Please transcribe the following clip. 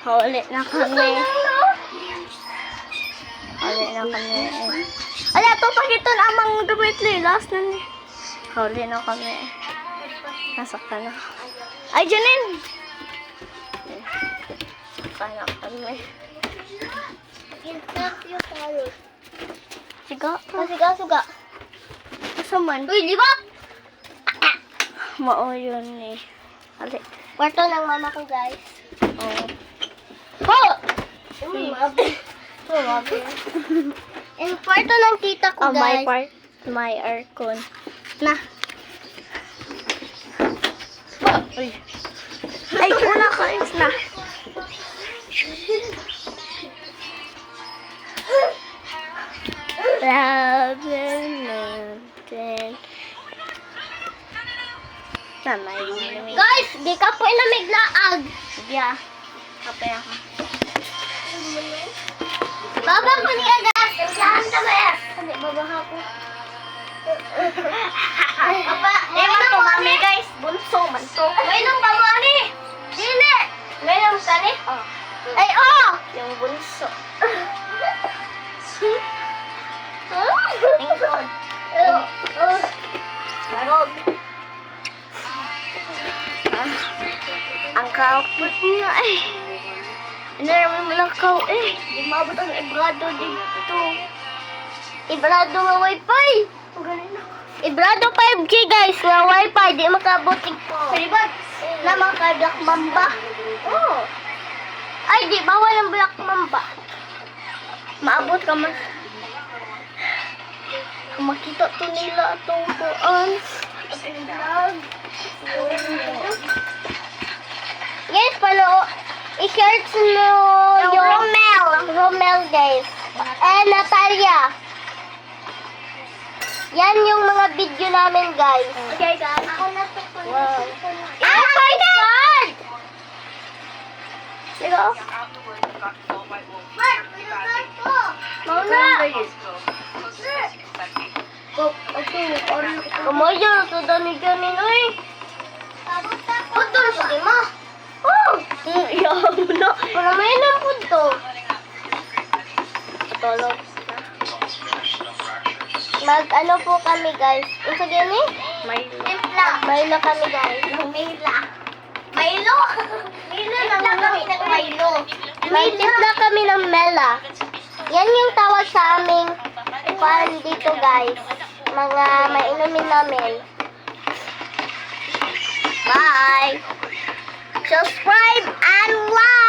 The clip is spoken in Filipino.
Huli na kami. Huli na kami. Ala, to pakiton amang dumitli. Last na ni. Huli na kami. Nasa ka na. Ay, Janine! Kaya kami. Siga? Siga. Kasaman? Uy, di ba? Mao yun eh. Hali. Kwarto ng mama ko, guys. Oo. Ho! And kwarto ng tita ko, My guys. part. My aircon. Na. Uy. Ay, una ka is na. Guys, di ka po ilamig laag. Yeah. Kapay ako. Baba ko ni Agas. Saan ka ba yan? Hindi, babaha ko. Baba, Ewan to, mami guys. Bunso man to. may nang bamani. Dili. May nang sani? Oh. Ay, oh! Yung bunso. Marog. Ang kapit niya eh. Inaraman mo lang kao eh. Di maabot ang ibrado dito. Ibrado nga wifi. Ibrado 5G guys, nga wifi. Di makabot Pwede ba? naman ka Black Mamba. Oo. Ay, di bawal ang Black Mamba. Maabot ka man. Makita to nila atong kuan. Guys, palo i-share nyo yung Romel guys. Natalia. Yan yung mga video namin guys. Okay guys. Wow. Oh my God! Sige. Mauna! Kumayo, sa dami ganin, uy! Putol sa lima! Oh! Iyaw mo na. Para may nang punto. Tulog. Ano po kami guys? Ang sa gani? May Timpla. Milo kami guys. Milo. Milo? Milo lang kami ng Milo. Magtimpla kami ng Mela. Yan yung tawag sa aming pan dito guys. Mga mainumin namin. Bye! Subscribe and like!